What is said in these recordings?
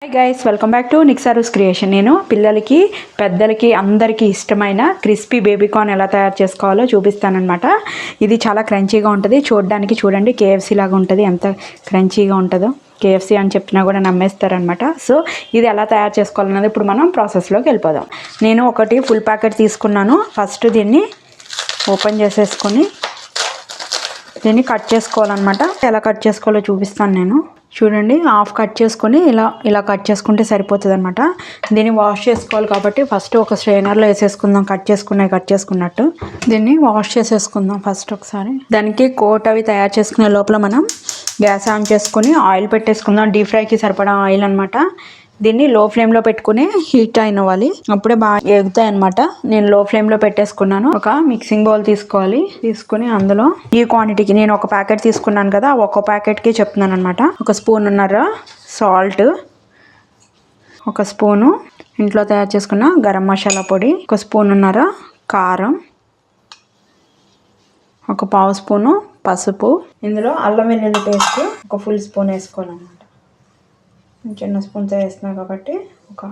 Hi guys, welcome back to నిక్సారూస్ creation. నేను పిల్లలకి పెద్దలకి అందరికీ ఇష్టమైన క్రిస్పీ బేబీకార్న్ ఎలా తయారు చేసుకోవాలో చూపిస్తానన్నమాట. ఇది చాలా క్రంచీగా ఉంటుంది. చూడడానికి చూడండి కేఎఫ్సీ లాగా ఉంటుంది. ఎంత క్రంచీగా ఉంటుందో, కేఎఫ్సీ అని చెప్పినా కూడా నమ్మేస్తారనమాట. సో ఇది ఎలా తయారు చేసుకోవాలన్నది ఇప్పుడు మనం ప్రాసెస్లోకి వెళ్ళిపోదాం. నేను ఒకటి ఫుల్ ప్యాకెట్ తీసుకున్నాను. ఫస్ట్ దీన్ని ఓపెన్ చేసేసుకొని దీన్ని కట్ చేసుకోవాలన్నమాట. ఎలా కట్ చేసుకోవాలో చూపిస్తాను నేను. చూడండి, హాఫ్ కట్ చేసుకొని ఇలా కట్ చేసుకుంటే సరిపోతుంది అనమాట. దీన్ని వాష్ చేసుకోవాలి కాబట్టి ఫస్ట్ ఒక స్ట్రైనర్లో వేసేసుకుందాం. కట్ చేసుకున్నట్టు దీన్ని వాష్ చేసేసుకుందాం ఫస్ట్ ఒకసారి. దానికి కోట్ అవి తయారు చేసుకునే లోపల మనం గ్యాస్ ఆన్ చేసుకొని ఆయిల్ పెట్టేసుకుందాం. డీప్ ఫ్రైకి సరిపడా ఆయిల్ అనమాట. దీన్ని లో ఫ్లేమ్లో పెట్టుకుని హీట్ అయినవ్వాలి, అప్పుడే బాగా ఎగుతాయి అనమాట. నేను లో ఫ్లేమ్లో పెట్టేసుకున్నాను. ఒక మిక్సింగ్ బౌల్ తీసుకోవాలి. తీసుకుని అందులో ఈ క్వాంటిటీకి నేను ఒక ప్యాకెట్ తీసుకున్నాను కదా, ఒక ప్యాకెట్కి చెప్తున్నాను అనమాట. ఒక స్పూన్నర సాల్ట్, ఒక స్పూను ఇంట్లో తయారు చేసుకున్న గరం మసాలా పొడి, ఒక స్పూన్నర కారం, ఒక పావు స్పూను పసుపు, ఇందులో అల్లం వెల్లుల్లి పేస్ట్ ఒక ఫుల్ స్పూన్ వేసుకోవాలి అనమాట. చిన్న స్పూన్తో వేస్తున్నా కాబట్టి ఒక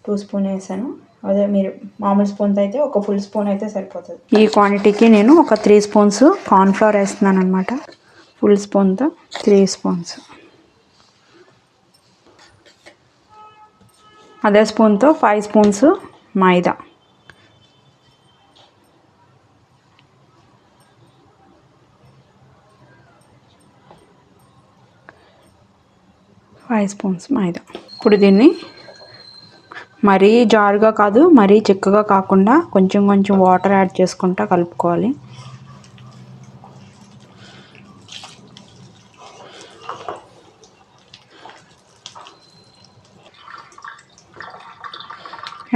2 స్పూన్ వేసాను. అదే మీరు మామూలు స్పూన్తో అయితే ఒక ఫుల్ స్పూన్ అయితే సరిపోతుంది. ఈ క్వాంటిటీకి నేను ఒక 3 స్పూన్స్ కార్న్ఫ్లవర్ వేస్తున్నాను అనమాట. ఫుల్ స్పూన్తో 3 స్పూన్స్. అదే స్పూన్తో 5 స్పూన్స్ మైదా, 5 స్పూన్స్ మైదా. ఇప్పుడు దీన్ని మరీ జారుగా కాదు, మరీ చిక్కగా కాకుండా కొంచెం కొంచెం వాటర్ యాడ్ చేసుకుంటా కలుపుకోవాలి.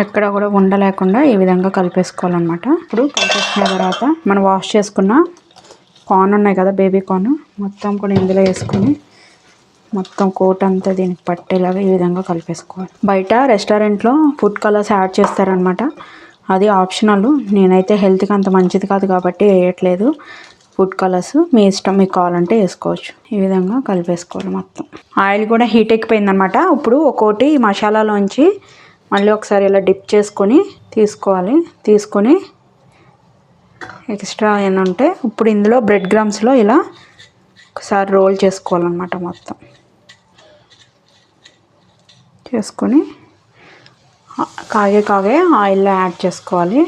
ఎక్కడ కూడా ఉండలేకుండా ఈ విధంగా కలిపేసుకోవాలన్నమాట. ఇప్పుడు కలిపేసుకున్న తర్వాత మనం వాష్ చేసుకున్న కార్న్ ఉన్నాయి కదా, బేబీ కార్న్, మొత్తం కూడా ఇందులో వేసుకొని మొత్తం కోట్ అంతా దీనికి పట్టేలాగా ఈ విధంగా కలిపేసుకోవాలి. బయట రెస్టారెంట్లో ఫుడ్ కలర్స్ యాడ్ చేస్తారనమాట. అది ఆప్షనల్. నేనైతే హెల్త్కి అంత మంచిది కాదు కాబట్టి వేయట్లేదు ఫుడ్ కలర్స్. మీ ఇష్టం, మీకు కావాలంటే వేసుకోవచ్చు. ఈ విధంగా కలిపేసుకోవాలి మొత్తం. ఆయిల్ కూడా హీట్ ఎక్కిపోయిందనమాట. ఇప్పుడు ఒక్కోటి మసాలాలోంచి మళ్ళీ ఒకసారి ఇలా డిప్ చేసుకొని తీసుకోవాలి. తీసుకొని ఎక్స్ట్రా ఏంటంటే ఇప్పుడు ఇందులో బ్రెడ్ క్రమ్స్లో ఇలా ఒకసారి రోల్ చేసుకోవాలన్నమాట. మొత్తం చేసుకొని కాగే ఆయిల్లో యాడ్ చేసుకోవాలి.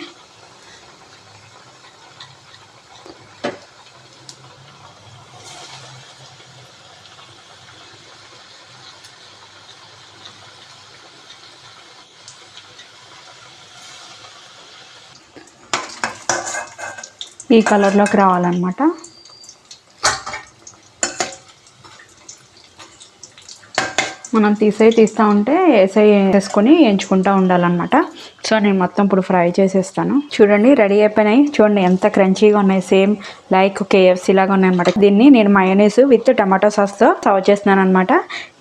ఈ కలర్లోకి రావాలన్నమాట. మనం తీస్తూ ఉంటే వేసుకొని ఎంచుకుంటూ ఉండాలన్నమాట. సో నేను మొత్తం ఇప్పుడు ఫ్రై చేసేస్తాను. చూడండి, రెడీ అయిపోయినాయి. చూడండి ఎంత క్రంచీగా ఉన్నాయి, సేమ్ లైక్ కేఎఫ్సీ లాగా ఉన్నాయి అనమాట. దీన్ని నేను మయోనీస్ విత్ టమాటో సాస్తో సర్వ్ చేస్తున్నాను అనమాట.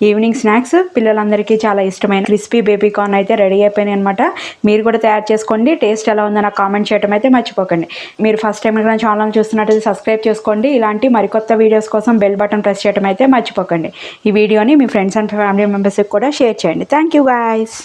ఈవినింగ్ స్నాక్స్ పిల్లలందరికీ చాలా ఇష్టమైన క్రిస్పీ బేబీ కార్న్ అయితే రెడీ అయిపోయినాయి అనమాట. మీరు కూడా తయారు చేసుకోండి. టేస్ట్ ఎలా ఉందో నాకు కామెంట్ చేయడం అయితే మర్చిపోకండి. మీరు ఫస్ట్ టైం కనుక ఛానల్ చూస్తున్నట్టయితే సబ్స్క్రైబ్ చేసుకోండి. ఇలాంటి మరికొత్త వీడియోస్ కోసం బెల్ బటన్ ప్రెస్ చేయడం అయితే మర్చిపోకండి. ఈ వీడియోని మీ ఫ్రెండ్స్ అండ్ ఫ్యామిలీ మెంబర్స్కి కూడా షేర్ చేయండి. Thank you guys.